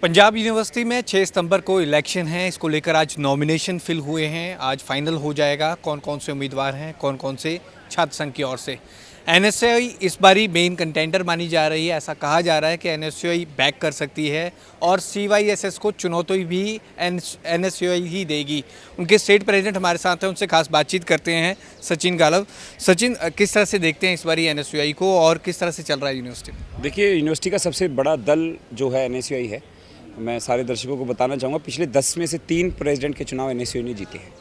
Punjab university में 6 सितंबर को election है। इसको लेकर आज नॉमिनेशन फिल हुए हैं। आज फाइनल हो जाएगा कौन कौन से उम्मीदवार हैं, कौन कौन से छात्र संघ की ओर से। एनएसयूआई इस बारी मेन कंटेंडर मानी जा रही है। ऐसा कहा जा रहा है कि एनएसयूआई बैक कर सकती है और सीवाईएसएस को चुनौती भी एनएसयूआई ही देगी। उनके स्टेट प्रेसिडेंट हमारे साथ हैं, उनसे खास बातचीत करते हैं। सचिन गालव, सचिन किस तरह से देखते हैं इस बारी एनएसयूआई को और किस तरह से चल रहा है यूनिवर्सिटी में? देखिए, यूनिवर्सिटी का सबसे बड़ा दल जो है एनएसयूआई है। मैं सारे दर्शकों को बताना चाहूँगा, पिछले 10 में से 3 प्रेसिडेंट के चुनाव एनएसयूआई ने जीते हैं।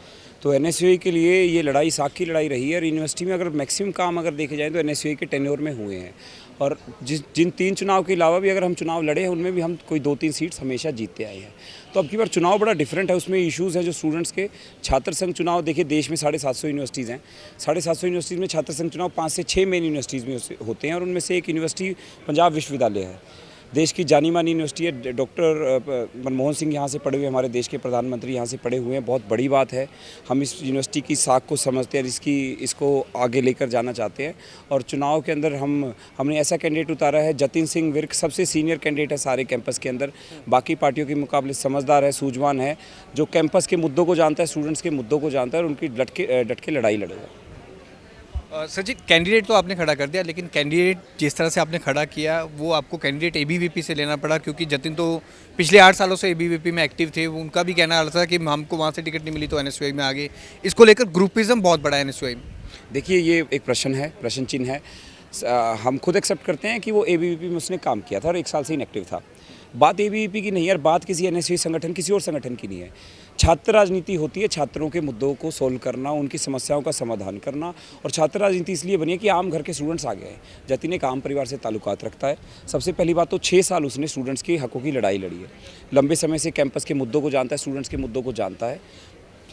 तो एनएसयूआई के लिए ये लड़ाई साख की लड़ाई रही है। और यूनिवर्सिटी में अगर मैक्सिमम काम अगर देखे जाए तो एनएसयूआई के टेन्योर में हुए हैं। और जिन 3 चुनाव के अलावा भी अगर हम चुनाव लड़े हैं उनमें भी हम कोई 2-3 सीट्स हमेशा जीतते आए हैं। तो अब की बार चुनाव बड़ा डिफरेंट है। उसमें इश्यूज़ है जो स्टूडेंट्स के छात्र संघ चुनाव। देखिए, देश में 750 यूनिवर्सिटीज़ हैं। 750 यूनिवर्सिटीज़ में छात्र संघ चुनाव 5 से 6 मेन यूनिवर्सिटीज़ में होते हैं। और उनमें से एक यूनिवर्सिटी पंजाब विश्वविद्यालय है। देश की जानी मानी यूनिवर्सिटी है। डॉक्टर मनमोहन सिंह यहाँ से पढ़े हुए, हमारे देश के प्रधानमंत्री यहाँ से पढ़े हुए हैं। बहुत बड़ी बात है। हम इस यूनिवर्सिटी की साख को समझते हैं और इसको आगे लेकर जाना चाहते हैं। और चुनाव के अंदर हमने ऐसा कैंडिडेट उतारा है। जतिन सिंह विर्क सबसे सीनियर कैंडिडेट है सारे कैंपस के अंदर। बाकी पार्टियों के मुकाबले समझदार है, सूझवान है, जो कैंपस के मुद्दों को जानता है, स्टूडेंट्स के मुद्दों को जानता है और उनकी डट के लड़ाई लड़ेगा। सचिन, कैंडिडेट तो आपने खड़ा कर दिया, लेकिन कैंडिडेट जिस तरह से आपने खड़ा किया वो आपको कैंडिडेट एबीवीपी से लेना पड़ा, क्योंकि जतिन तो पिछले 8 सालों से एबीवीपी में एक्टिव थे। उनका भी कहना था कि हमको वहाँ से टिकट नहीं मिली तो एनएसयूआई में आगे। इसको लेकर ग्रुपिज्म बहुत बड़ा है एनएसयूआई में। देखिए, ये एक प्रश्न है, प्रश्न चिन्ह है। हम खुद एक्सेप्ट करते हैं कि वो एबीवीपी में उसने काम किया था और 1 साल से इनएक्टिव था। बात एबीवीपी की नहीं है और बात किसी एनएसयूआई संगठन, किसी और संगठन की नहीं है। छात्र राजनीति होती है छात्रों के मुद्दों को सोल्व करना, उनकी समस्याओं का समाधान करना। और छात्र राजनीति इसलिए बनी है कि आम घर के स्टूडेंट्स आ गए हैं। जतिन एक आम परिवार से ताल्लुकात रखता है। सबसे पहली बात तो 6 साल उसने स्टूडेंट्स के हकों की लड़ाई लड़ी है। लंबे समय से कैंपस के मुद्दों को जानता है, स्टूडेंट्स के मुद्दों को जानता है।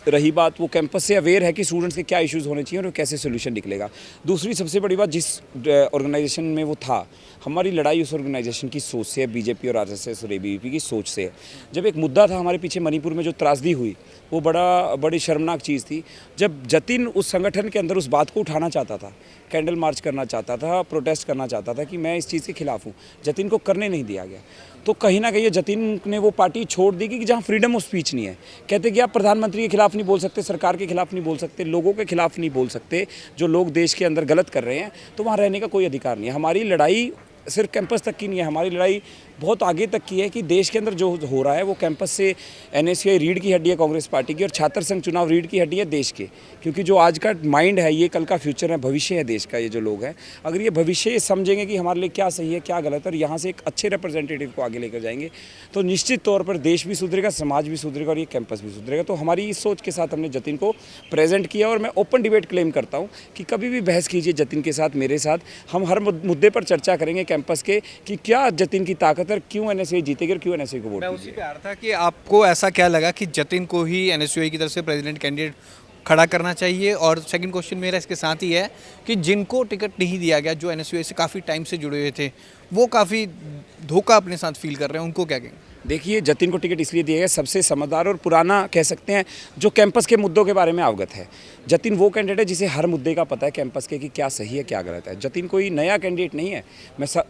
रही बात, वो कैंपस से अवेयर है कि स्टूडेंट्स के क्या इश्यूज़ होने चाहिए और कैसे सोल्यूशन निकलेगा। दूसरी सबसे बड़ी बात, जिस ऑर्गेनाइजेशन में वो था, हमारी लड़ाई उस ऑर्गेनाइजेशन की सोच से है, बीजेपी और आरएसएस और एबीवीपी की सोच से है। जब एक मुद्दा था हमारे पीछे मणिपुर में जो त्रासदी हुई, वो बड़ी शर्मनाक चीज़ थी। जब जतिन उस संगठन के अंदर उस बात को उठाना चाहता था, कैंडल मार्च करना चाहता था, प्रोटेस्ट करना चाहता था कि मैं इस चीज़ के खिलाफ हूँ, जतिन को करने नहीं दिया गया। तो कहीं ना कहीं जतिन ने वो पार्टी छोड़ दी कि जहाँ फ्रीडम ऑफ स्पीच नहीं है। कहते कि आप प्रधानमंत्री के खिलाफ नहीं बोल सकते, सरकार के खिलाफ नहीं बोल सकते, लोगों के खिलाफ नहीं बोल सकते, जो लोग देश के अंदर गलत कर रहे हैं, तो वहाँ रहने का कोई अधिकार नहीं है। हमारी लड़ाई सिर्फ कैंपस तक की नहीं है, हमारी लड़ाई बहुत आगे तक की है कि देश के अंदर जो हो रहा है वो कैंपस से एनएसयूआई रीढ़ की हड्डी है कांग्रेस पार्टी की, और छात्र संघ चुनाव रीढ़ की हड्डी है देश के। क्योंकि जो आज का माइंड है, ये कल का फ्यूचर है, भविष्य है देश का। ये जो लोग हैं, अगर ये भविष्य ये समझेंगे कि हमारे लिए क्या सही है क्या गलत है और यहाँ से एक अच्छे रिप्रेजेंटेटिव को आगे लेकर जाएंगे, तो निश्चित तौर पर देश भी सुधरेगा, समाज भी सुधरेगा और ये कैंपस भी सुधरेगा। तो हमारी इस सोच के साथ हमने जतिन को प्रेजेंट किया। और मैं ओपन डिबेट क्लेम करता हूँ कि कभी भी बहस कीजिए जतिन के साथ, मेरे साथ, हम हर मुद्दे पर चर्चा करेंगे कैंपस के कि क्या जतिन की ताकत है, क्यों एनएसयूआई जीतेगी और क्यों एनएसयूआई को वोट मैं उसी पे आ रहा था कि आपको ऐसा क्या लगा कि जतिन को ही एनएसयूआई की तरफ से प्रेसिडेंट कैंडिडेट खड़ा करना चाहिए। और सेकंड क्वेश्चन मेरा इसके साथ ही है कि जिनको टिकट नहीं दिया गया, जो एनएसयूआई से काफ़ी टाइम से जुड़े हुए थे, वो काफ़ी धोखा अपने साथ फील कर रहे हैं, उनको क्या कहेंगे? देखिए, जतिन को टिकट इसलिए दिया गया, सबसे समझदार और पुराना कह सकते हैं जो कैंपस के मुद्दों के बारे में अवगत है। जतिन वो कैंडिडेट है जिसे हर मुद्दे का पता है कैंपस के कि क्या सही है क्या गलत है। जतिन कोई नया कैंडिडेट नहीं है।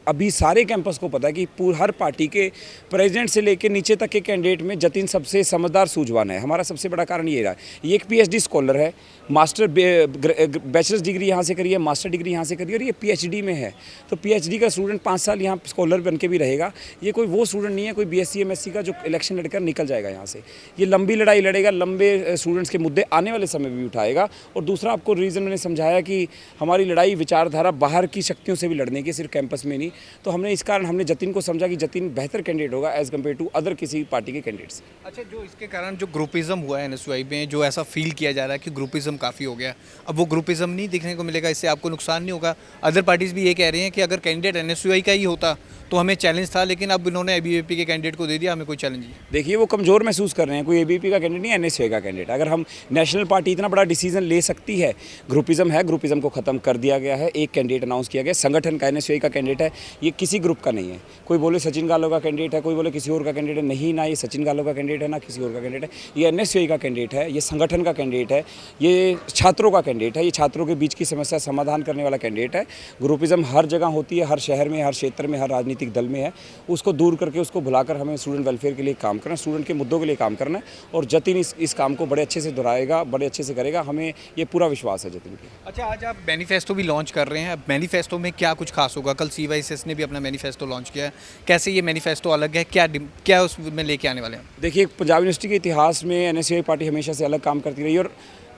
अभी सारे कैंपस को पता है कि हर पार्टी के प्रेसिडेंट से लेकर नीचे तक के कैंडिडेट में जतिन सबसे समझदार सूझवान है। हमारा सबसे बड़ा कारण ये रहा है। ये एक पीएचडी स्कॉलर है, बैचलर्स डिग्री यहाँ से करी है, मास्टर डिग्री यहाँ से करी है और ये पीएचडी में है। तो पीएचडी का स्टूडेंट 5 साल यहाँ स्कॉलर बन के भी रहेगा। ये कोई वो स्टूडेंट नहीं है, कोई बीएससी एमएससी का जो इलेक्शन लड़कर निकल जाएगा यहाँ से। ये लंबी लड़ाई लड़ेगा, लंबे स्टूडेंट्स के मुद्दे आने वाले समय में भी उठाएगा। और दूसरा, आपको रीज़न मैंने समझाया कि हमारी लड़ाई विचारधारा बाहर की शक्तियों से भी लड़ने की, सिर्फ कैंपस में नहीं। तो हमने इस कारण हमने जतिन को समझा कि जतिन बेहतर कैंडिडेट होगा एज़ कम्पेयर टू अदर किसी पार्टी के कैंडिडेट्स। अच्छा, जो इसके कारण जो ग्रुपिज्म हुआ है एनएसयूआई में, जो ऐसा फील किया जा रहा है कि ग्रुपिज्म काफ़ी हो गया, अब वो ग्रुपिज्म नहीं दिखने को मिलेगा, इससे आपको नुकसान नहीं होगा। अदर पार्टीज़ भी ये कह रही हैं कि अगर कैंडिडेट एनएसयूआई का ही होता तो हमें चैलेंज था, लेकिन अब इन्होंने एबीवीपी के कैंडिडेट को दे दिया, हमें कोई चैलेंज नहीं। देखिए, वो कमज़ोर महसूस कर रहे हैं। कोई एबीवीपी का कैंडिडेट नहीं, एनएसयूआई का कैंडिडेट। अगर हम नेशनल पार्टी इतना बड़ा डिसीजन ले सकती है, ग्रुपिज्म है, ग्रुपिज्म को ख़त्म कर दिया गया है। एक कैंडिडेट अनाउंस किया गया, संगठन का एनएसयूआई का कैंडिडेट है, ये किसी ग्रुप का नहीं है। कोई बोले सचिन गालो का कैंडिडेट है, कोई बोले किसी और का कैंडिडेट है, नहीं, ना ये सचिन गालो का कैंडिडेट है ना किसी और का कैंडिडेट है, ये एनएसयूआई का कैंडिडेट है, ये संगठन का कैंडिडेट है। ये ये छात्रों का कैंडिडेट है, ये छात्रों के बीच की समस्या समाधान करने वाला कैंडिडेट है। ग्रुपिज़म हर जगह होती है, हर शहर में, हर क्षेत्र में, हर राजनीतिक दल में है। उसको दूर करके, उसको भुलाकर हमें स्टूडेंट वेलफेयर के लिए काम करना, स्टूडेंट के मुद्दों के लिए काम करना है। और जतिन इस काम को बड़े अच्छे से दोहराएगा, बड़े अच्छे से करेगा, हमें ये पूरा विश्वास है जतिन पे। अच्छा, आज आप मैनिफेस्टो भी लॉन्च कर रहे हैं। अब मैनिफेस्टो में क्या कुछ खास होगा? कल CYSS ने भी अपना मैनिफेस्टो लॉन्च किया है। कैसे ये मैनिफेस्टो अलग है? क्या उसमें लेके आने वाले हैं? देखिए, पंजाब यूनिवर्सिटी के इतिहास में NSCI पार्टी हमेशा से अलग काम करती रही, और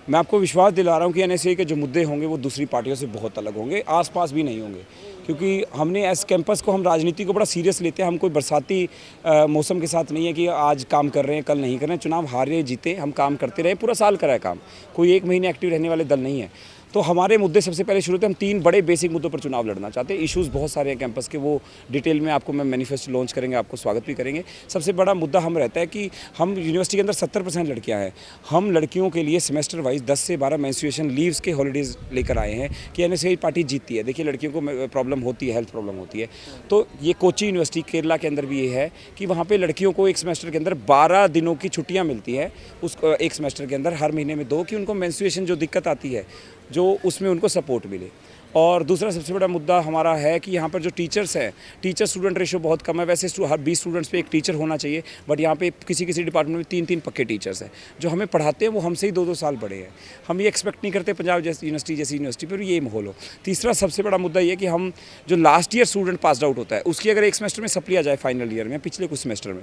मैं आपको विश्वास दिला रहा हूँ कि NSCI के जो मुद्दे होंगे वो दूसरी पार्टियों से बहुत अलग होंगे, आसपास भी नहीं होंगे। क्योंकि हमने इस कैंपस को, हम राजनीति को बड़ा सीरियस लेते हैं। हम कोई बरसाती मौसम के साथ नहीं है कि आज काम कर रहे हैं, कल नहीं कर रहे हैं। चुनाव हारे जीते, हम काम करते रहे, पूरा साल करा है काम। कोई एक महीने एक्टिव रहने वाले दल नहीं है। तो हमारे मुद्दे सबसे पहले शुरू होते हैं, हम 3 बड़े बेसिक मुद्दों पर चुनाव लड़ना चाहते हैं। इश्यूज़ बहुत सारे हैं कैंपस के, वो डिटेल में आपको मैं मैनिफेस्टो लॉन्च करेंगे, आपको स्वागत भी करेंगे। सबसे बड़ा मुद्दा हम रहता है कि हम यूनिवर्सिटी के अंदर 70% लड़कियां हैं। हम लड़कियों के लिए सेमेस्टर वाइज 10 से 12 मेंस्ट्रुएशन लीव्स के हॉलीडेज़ लेकर आए हैं कि NSCI पार्टी जीतती है। देखिए, लड़कियों को प्रॉब्लम होती है, हेल्थ प्रॉब्लम होती है। तो ये कोची यूनिवर्सिटी केरला के अंदर भी ये है कि वहाँ पर लड़कियों को एक सेमेस्टर के अंदर 12 दिनों की छुट्टियाँ मिलती है, उस एक सेमेस्टर के अंदर हर महीने में 2, कि उनको मेंस्ट्रुएशन जो दिक्कत आती है, जो उसमें उनको सपोर्ट मिले। और दूसरा सबसे बड़ा मुद्दा हमारा है कि यहाँ पर जो टीचर्स हैं, टीचर स्टूडेंट रेशो बहुत कम है। वैसे हर 20 स्टूडेंट्स पे एक टीचर होना चाहिए, बट यहाँ पे किसी किसी डिपार्टमेंट में 3-3 पक्के टीचर्स हैं जो हमें पढ़ाते हैं। वो हमसे ही 2-2 साल बड़े हैं। हम ये एक्सपेक्ट नहीं करते पंजाब जैसी यूनिवर्सिटी पर ये माहौल हो। तीसरा सबसे बड़ा मुद्दा ये कि हम जो last year student pass out होता है, उसकी अगर एक सेमेस्टर में सप्ली आ जाए फाइनल ईयर में, पिछले कुछ सेमेस्टर में,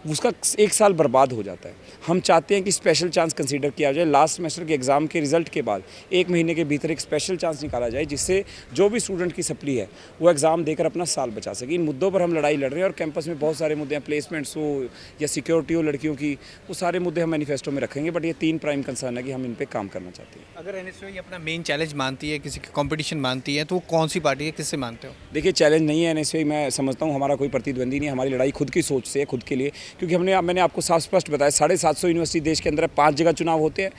उसका 1 साल बर्बाद हो जाता है। हम चाहते हैं कि स्पेशल चांस कंसीडर किया जाए। लास्ट सेमेस्टर के एग्ज़ाम के रिजल्ट के बाद 1 महीने के भीतर एक स्पेशल चांस निकाला जाए, जिससे जो भी स्टूडेंट की सप्ली है वो एग्ज़ाम देकर अपना साल बचा सके। इन मुद्दों पर हम लड़ाई लड़ रहे हैं, और कैंपस में बहुत सारे मुद्दे हैं, प्लेसमेंट्स हो या सिक्योरिटी हो लड़कियों की, वो सारे मुद्दे हम मैनिफेस्टो में रखेंगे। बट ये 3 प्राइम कंसर्न है कि हम इन पर काम करना चाहते हैं। अगर NSCI अपना मेन चैलेंज मानती है, किसी की कंपटीशन मानती है, तो वो कौन सी पार्टी है, किससे मानते हो? देखिए, चैलेंज नहीं है NSCI, मैं समझता हूँ हमारा कोई प्रतिद्वंदी नहीं है। हमारी लड़ाई खुद की सोच से है, खुद के लिए। क्योंकि मैंने आपको साफ स्पष्ट बताया, 750 यूनिवर्सिटी देश के अंदर है, 5 जगह चुनाव होते हैं।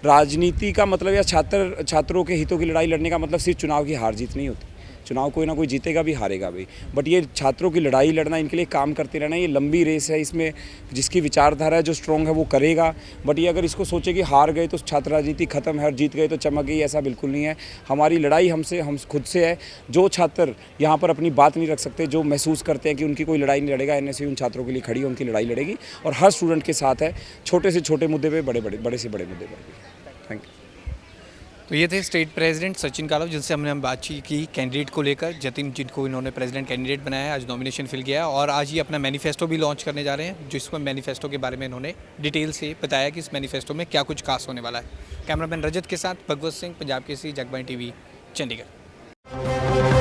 राजनीति का मतलब या छात्रों के हितों की लड़ाई लड़ने का मतलब सिर्फ चुनाव की हार जीत नहीं होती। चुनाव कोई ना कोई जीतेगा भी, हारेगा भी। बट ये छात्रों की लड़ाई लड़ना, इनके लिए काम करते रहना, ये लंबी रेस है। इसमें जिसकी विचारधारा है, जो स्ट्रॉन्ग है, वो करेगा। बट ये अगर इसको सोचे कि हार गए तो छात्र राजनीति खत्म है और जीत गए तो चमक गई, ऐसा बिल्कुल नहीं है। हमारी लड़ाई हम खुद से है। जो छात्र यहाँ पर अपनी बात नहीं रख सकते, जो महसूस करते हैं कि उनकी कोई लड़ाई नहीं लड़ेगा, NSCI उन छात्रों के लिए खड़ी है, उनकी लड़ाई लड़ेगी। और हर स्टूडेंट के साथ है, छोटे से छोटे मुद्दे पर, बड़े से बड़े मुद्दे पर भी। Thank you. तो ये थे स्टेट प्रेसिडेंट सचिन कालव, जिनसे हमने बातचीत की कैंडिडेट को लेकर। जतिन, जिनको इन्होंने प्रेसिडेंट कैंडिडेट बनाया है, आज नॉमिनेशन फिल किया है, और आज ये अपना मैनिफेस्टो भी लॉन्च करने जा रहे हैं, जिसमें मैनिफेस्टो के बारे में इन्होंने डिटेल से बताया कि इस मैनिफेस्टो में क्या कुछ खास होने वाला है। कैमरामैन रजत के साथ भगवत सिंह, पंजाब केसरी, जगबानी TV, चंडीगढ़।